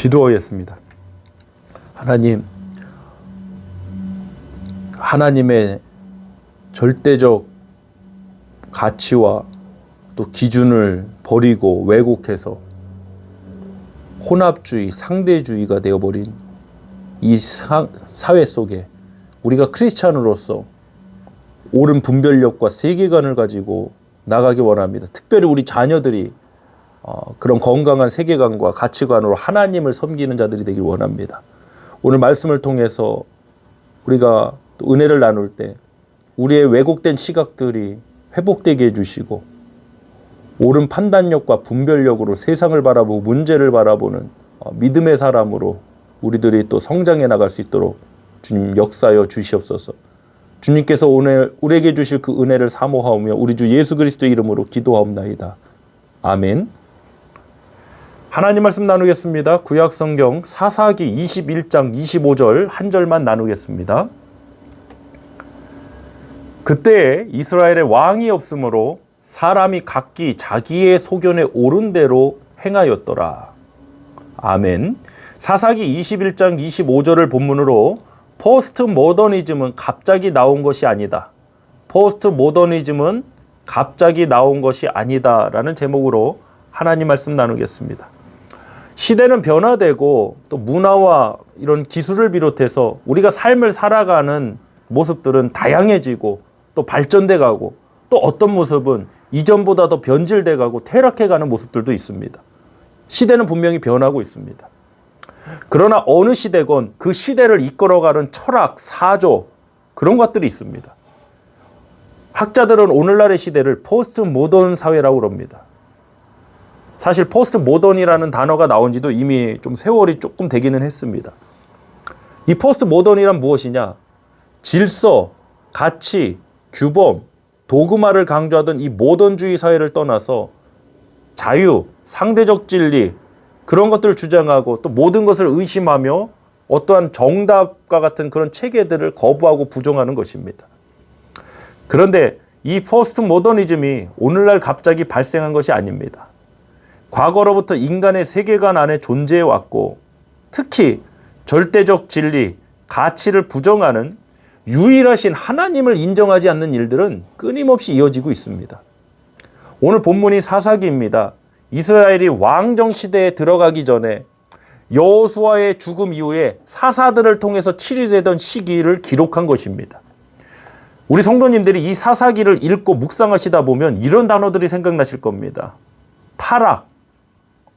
기도하겠습니다. 하나님, 하나님의 절대적 가치와 또 기준을 버리고 왜곡해서 혼합주의, 상대주의가 되어버린 이 사회 속에 우리가 크리스찬으로서 옳은 분별력과 세계관을 가지고 나가기 원합니다. 특별히 우리 자녀들이 그런 건강한 세계관과 가치관으로 하나님을 섬기는 자들이 되길 원합니다. 오늘 말씀을 통해서 우리가 또 은혜를 나눌 때 우리의 왜곡된 시각들이 회복되게 해주시고 옳은 판단력과 분별력으로 세상을 바라보고 문제를 바라보는 믿음의 사람으로 우리들이 또 성장해 나갈 수 있도록 주님 역사하여 주시옵소서. 주님께서 오늘 우리에게 주실 그 은혜를 사모하오며 우리 주 예수 그리스도 이름으로 기도하옵나이다. 아멘. 하나님 말씀 나누겠습니다. 구약성경 사사기 21장 25절 한 절만 나누겠습니다. 그때에 이스라엘의 왕이 없으므로 사람이 각기 자기의 소견에 옳은 대로 행하였더라. 아멘. 사사기 21장 25절을 본문으로 포스트 모더니즘은 갑자기 나온 것이 아니다. 포스트 모더니즘은 갑자기 나온 것이 아니다 라는 제목으로 하나님 말씀 나누겠습니다. 시대는 변화되고 또 문화와 이런 기술을 비롯해서 우리가 삶을 살아가는 모습들은 다양해지고 또 발전돼 가고 또 어떤 모습은 이전보다 더 변질돼 가고 퇴락해 가는 모습들도 있습니다. 시대는 분명히 변하고 있습니다. 그러나 어느 시대건 그 시대를 이끌어가는 철학, 사조 그런 것들이 있습니다. 학자들은 오늘날의 시대를 포스트 모던 사회라고 그럽니다. 사실 포스트 모던이라는 단어가 나온 지도 이미 좀 세월이 조금 되기는 했습니다. 이 포스트 모던이란 무엇이냐? 질서, 가치, 규범, 도그마를 강조하던 이 모던주의 사회를 떠나서 자유, 상대적 진리 그런 것들을 주장하고 또 모든 것을 의심하며 어떠한 정답과 같은 그런 체계들을 거부하고 부정하는 것입니다. 그런데 이 포스트 모더니즘이 오늘날 갑자기 발생한 것이 아닙니다. 과거로부터 인간의 세계관 안에 존재해 왔고 특히 절대적 진리, 가치를 부정하는 유일하신 하나님을 인정하지 않는 일들은 끊임없이 이어지고 있습니다. 오늘 본문이 사사기입니다. 이스라엘이 왕정 시대에 들어가기 전에 여호수아의 죽음 이후에 사사들을 통해서 치리되던 시기를 기록한 것입니다. 우리 성도님들이 이 사사기를 읽고 묵상하시다 보면 이런 단어들이 생각나실 겁니다. 타락,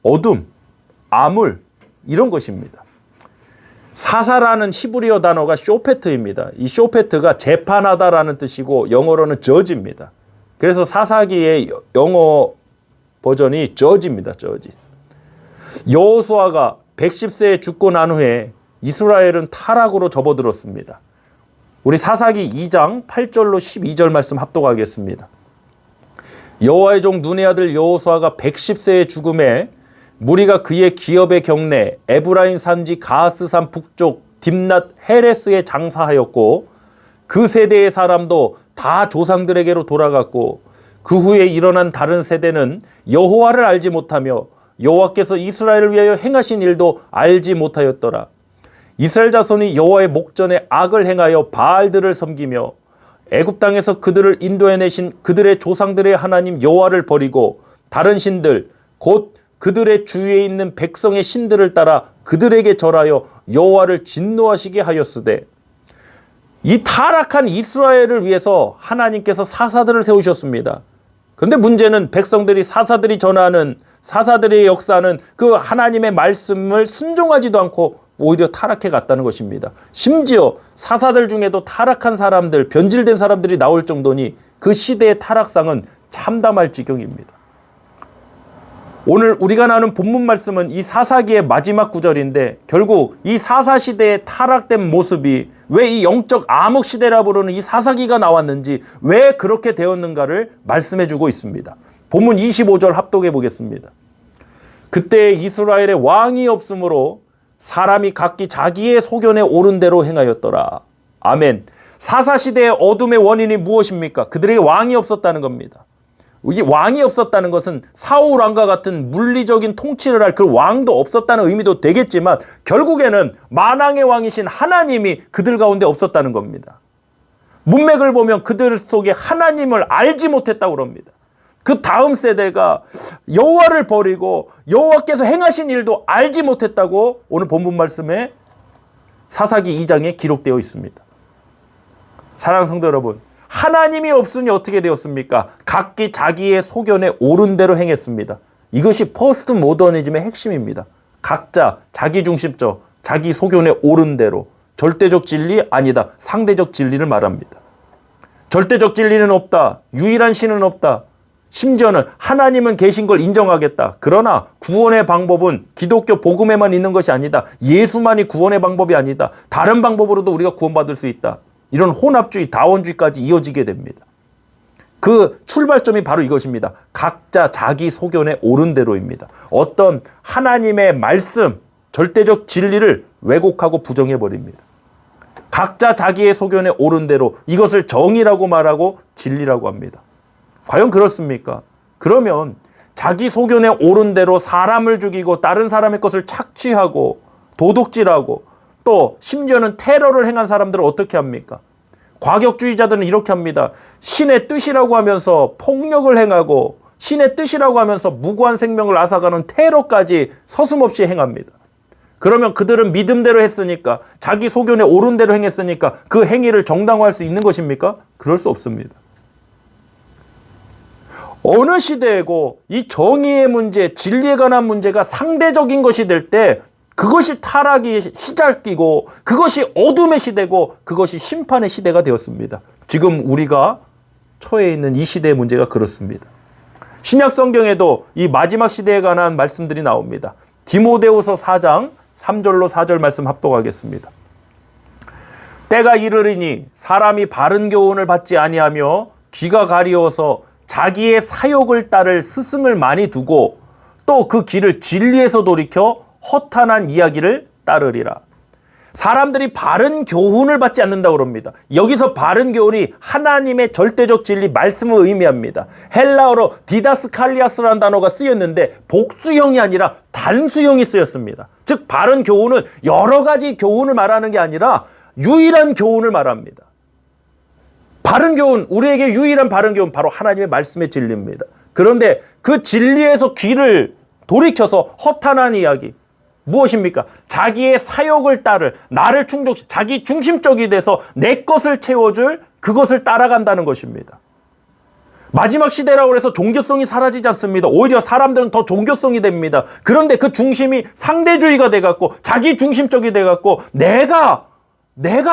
어둠, 암울 이런 것입니다. 사사라는 히브리어 단어가 쇼페트입니다. 이 쇼페트가 재판하다라는 뜻이고 영어로는 저지입니다. 그래서 사사기의 영어 버전이 저지입니다. 저지. 여호수아가 110세에 죽고 난 후에 이스라엘은 타락으로 접어들었습니다. 우리 사사기 2장 8절로 12절 말씀 합독하겠습니다. 여호와의 종 눈의 아들 여호수아가 110세의 죽음에 무리가 그의 기업의 경내 에브라임 산지 가스산 북쪽 딥낫 헤레스에 장사하였고 그 세대의 사람도 다 조상들에게로 돌아갔고 그 후에 일어난 다른 세대는 여호와를 알지 못하며 여호와께서 이스라엘을 위하여 행하신 일도 알지 못하였더라. 이스라엘 자손이 여호와의 목전에 악을 행하여 바알들을 섬기며 애굽 땅에서 그들을 인도해내신 그들의 조상들의 하나님 여호와를 버리고 다른 신들 곧 그들의 주위에 있는 백성의 신들을 따라 그들에게 절하여 여호와를 진노하시게 하였으되 이 타락한 이스라엘을 위해서 하나님께서 사사들을 세우셨습니다. 그런데 문제는 백성들이 사사들이 전하는 사사들의 역사는 그 하나님의 말씀을 순종하지도 않고 오히려 타락해 갔다는 것입니다. 심지어 사사들 중에도 타락한 사람들, 변질된 사람들이 나올 정도니 그 시대의 타락상은 참담할 지경입니다. 오늘 우리가 나눈 본문 말씀은 이 사사기의 마지막 구절인데 결국 이 사사시대의 타락된 모습이 왜 이 영적 암흑시대라 부르는 이 사사기가 나왔는지 왜 그렇게 되었는가를 말씀해주고 있습니다. 본문 25절 합독해 보겠습니다. 그때 이스라엘의 왕이 없으므로 사람이 각기 자기의 소견에 옳은 대로 행하였더라. 아멘. 사사시대의 어둠의 원인이 무엇입니까? 그들에게 왕이 없었다는 겁니다. 이 왕이 없었다는 것은 사울 왕과 같은 물리적인 통치를 할 그 왕도 없었다는 의미도 되겠지만 결국에는 만왕의 왕이신 하나님이 그들 가운데 없었다는 겁니다. 문맥을 보면 그들 속에 하나님을 알지 못했다고 그럽니다. 그 다음 세대가 여호와를 버리고 여호와께서 행하신 일도 알지 못했다고 오늘 본문 말씀에 사사기 2장에 기록되어 있습니다. 사랑하는 성도 여러분, 하나님이 없으니 어떻게 되었습니까? 각기 자기의 소견에 옳은 대로 행했습니다. 이것이 포스트 모더니즘의 핵심입니다. 각자 자기중심적, 자기 소견에 옳은 대로. 절대적 진리 아니다. 상대적 진리를 말합니다. 절대적 진리는 없다. 유일한 신은 없다. 심지어는 하나님은 계신 걸 인정하겠다. 그러나 구원의 방법은 기독교 복음에만 있는 것이 아니다. 예수만이 구원의 방법이 아니다. 다른 방법으로도 우리가 구원받을 수 있다. 이런 혼합주의, 다원주의까지 이어지게 됩니다. 그 출발점이 바로 이것입니다. 각자 자기 소견에 옳은 대로입니다. 어떤 하나님의 말씀, 절대적 진리를 왜곡하고 부정해버립니다. 각자 자기의 소견에 옳은 대로 이것을 정의라고 말하고 진리라고 합니다. 과연 그렇습니까? 그러면 자기 소견에 옳은 대로 사람을 죽이고 다른 사람의 것을 착취하고 도둑질하고 또 심지어는 테러를 행한 사람들은 어떻게 합니까? 과격주의자들은 이렇게 합니다. 신의 뜻이라고 하면서 폭력을 행하고 신의 뜻이라고 하면서 무고한 생명을 앗아가는 테러까지 서슴없이 행합니다. 그러면 그들은 믿음대로 했으니까 자기 소견에 옳은 대로 행했으니까 그 행위를 정당화할 수 있는 것입니까? 그럴 수 없습니다. 어느 시대이고 이 정의의 문제, 진리에 관한 문제가 상대적인 것이 될 때 그것이 타락이 시작이고 그것이 어둠의 시대고 그것이 심판의 시대가 되었습니다. 지금 우리가 처해 있는 이 시대의 문제가 그렇습니다. 신약 성경에도 이 마지막 시대에 관한 말씀들이 나옵니다. 디모데후서 4장 3절로 4절 말씀 합독하겠습니다. 때가 이르리니 사람이 바른 교훈을 받지 아니하며 귀가 가리워서 자기의 사욕을 따를 스승을 많이 두고 또 그 길을 진리에서 돌이켜 허탄한 이야기를 따르리라. 사람들이 바른 교훈을 받지 않는다고 합니다. 여기서 바른 교훈이 하나님의 절대적 진리 말씀을 의미합니다. 헬라어로 디다스칼리아스라는 단어가 쓰였는데 복수형이 아니라 단수형이 쓰였습니다. 즉 바른 교훈은 여러 가지 교훈을 말하는 게 아니라 유일한 교훈을 말합니다. 바른 교훈, 우리에게 유일한 바른 교훈 바로 하나님의 말씀의 진리입니다. 그런데 그 진리에서 귀를 돌이켜서 허탄한 이야기, 무엇입니까? 자기의 사욕을 따를, 나를 자기 중심적이 돼서 내 것을 채워줄 그것을 따라간다는 것입니다. 마지막 시대라고 해서 종교성이 사라지지 않습니다. 오히려 사람들은 더 종교성이 됩니다. 그런데 그 중심이 상대주의가 돼갖고 자기 중심적이 돼갖고 내가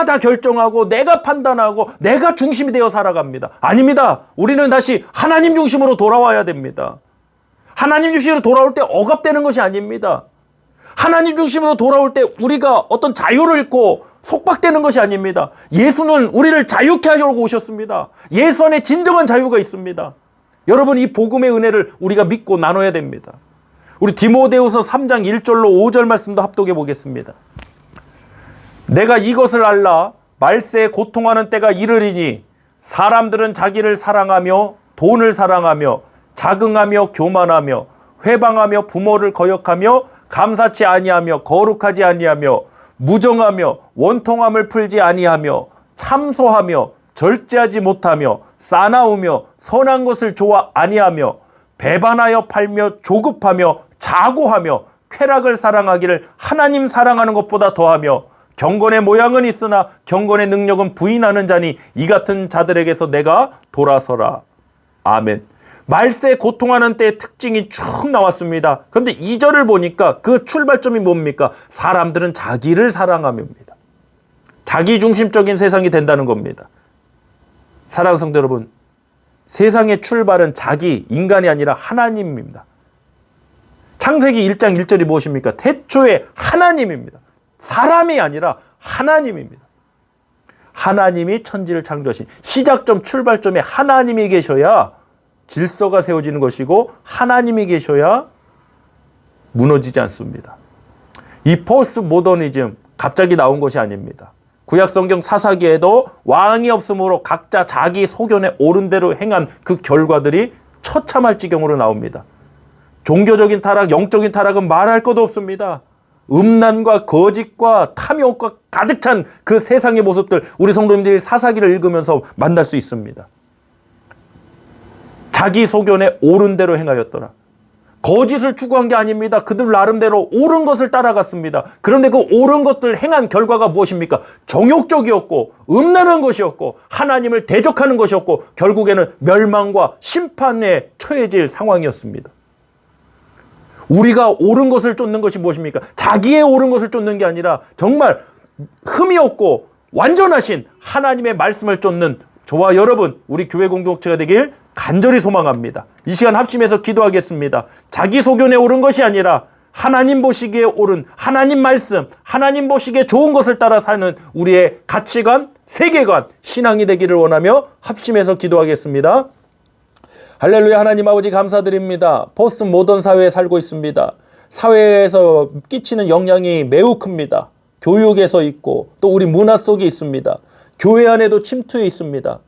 다 결정하고 내가 판단하고 내가 중심이 되어 살아갑니다. 아닙니다. 우리는 다시 하나님 중심으로 돌아와야 됩니다. 하나님 중심으로 돌아올 때 억압되는 것이 아닙니다. 하나님 중심으로 돌아올 때 우리가 어떤 자유를 잃고 속박되는 것이 아닙니다. 예수는 우리를 자유케 하려고 오셨습니다. 예수 안에 진정한 자유가 있습니다. 여러분, 이 복음의 은혜를 우리가 믿고 나눠야 됩니다. 우리 디모데후서 3장 1절로 5절 말씀도 합독해 보겠습니다. 내가 이것을 알라 말세에 고통하는 때가 이르리니 사람들은 자기를 사랑하며 돈을 사랑하며 자긍하며 교만하며 회방하며 부모를 거역하며 감사치 아니하며 거룩하지 아니하며 무정하며 원통함을 풀지 아니하며 참소하며 절제하지 못하며 싸나우며 선한 것을 좋아 아니하며 배반하여 팔며 조급하며 자고하며 쾌락을 사랑하기를 하나님 사랑하는 것보다 더하며 경건의 모양은 있으나 경건의 능력은 부인하는 자니 이 같은 자들에게서 내가 돌아서라. 아멘. 말세에 고통하는 때의 특징이 쭉 나왔습니다. 그런데 2절을 보니까 그 출발점이 뭡니까? 사람들은 자기를 사랑하며입니다. 자기중심적인 세상이 된다는 겁니다. 사랑하는 성도 여러분, 세상의 출발은 자기, 인간이 아니라 하나님입니다. 창세기 1장 1절이 무엇입니까? 태초에 하나님입니다. 사람이 아니라 하나님입니다. 하나님이 천지를 창조하신 시작점, 출발점에 하나님이 계셔야 질서가 세워지는 것이고 하나님이 계셔야 무너지지 않습니다. 이 포스트 모더니즘 갑자기 나온 것이 아닙니다. 구약성경 사사기에도 왕이 없으므로 각자 자기 소견에 옳은 대로 행한 그 결과들이 처참할 지경으로 나옵니다. 종교적인 타락, 영적인 타락은 말할 것도 없습니다. 음란과 거짓과 탐욕과 가득 찬 그 세상의 모습들, 우리 성도님들이 사사기를 읽으면서 만날 수 있습니다. 자기 소견에 옳은 대로 행하였더라. 거짓을 추구한 게 아닙니다. 그들 나름대로 옳은 것을 따라갔습니다. 그런데 그 옳은 것들 행한 결과가 무엇입니까? 정욕적이었고 음란한 것이었고 하나님을 대적하는 것이었고 결국에는 멸망과 심판에 처해질 상황이었습니다. 우리가 옳은 것을 쫓는 것이 무엇입니까? 자기의 옳은 것을 쫓는 게 아니라 정말 흠이 없고 완전하신 하나님의 말씀을 쫓는 저와 여러분, 우리 교회 공동체가 되길 간절히 소망합니다. 이 시간 합심해서 기도하겠습니다. 자기 소견에 옳은 것이 아니라 하나님 보시기에 옳은 하나님 말씀, 하나님 보시기에 좋은 것을 따라 사는 우리의 가치관, 세계관, 신앙이 되기를 원하며 합심해서 기도하겠습니다. 할렐루야. 하나님 아버지 감사드립니다. 포스트 모던 사회에 살고 있습니다. 사회에서 끼치는 영향이 매우 큽니다. 교육에서 있고 또 우리 문화 속에 있습니다. 교회 안에도 침투해 있습니다.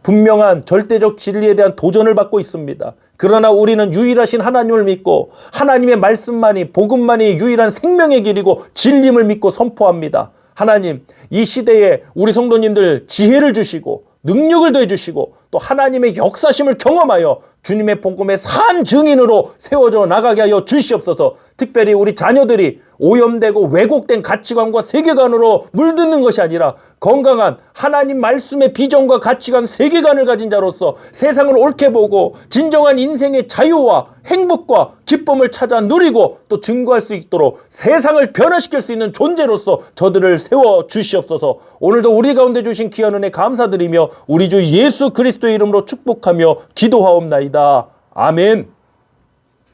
분명한 절대적 진리에 대한 도전을 받고 있습니다. 그러나 우리는 유일하신 하나님을 믿고 하나님의 말씀만이, 복음만이 유일한 생명의 길이고 진림을 믿고 선포합니다. 하나님, 이 시대에 우리 성도님들 지혜를 주시고 능력을 더해주시고 또 하나님의 역사심을 경험하여 주님의 복음의 산 증인으로 세워져 나가게 하여 주시옵소서. 특별히 우리 자녀들이 오염되고 왜곡된 가치관과 세계관으로 물드는 것이 아니라 건강한 하나님 말씀의 비전과 가치관, 세계관을 가진 자로서 세상을 옳게 보고 진정한 인생의 자유와 행복과 기쁨을 찾아 누리고 또 증거할 수 있도록 세상을 변화시킬 수 있는 존재로서 저들을 세워 주시옵소서. 오늘도 우리 가운데 주신 귀한 은혜 감사드리며 우리 주 예수 그리스도의 이름으로 축복하며 기도하옵나이다. 아멘.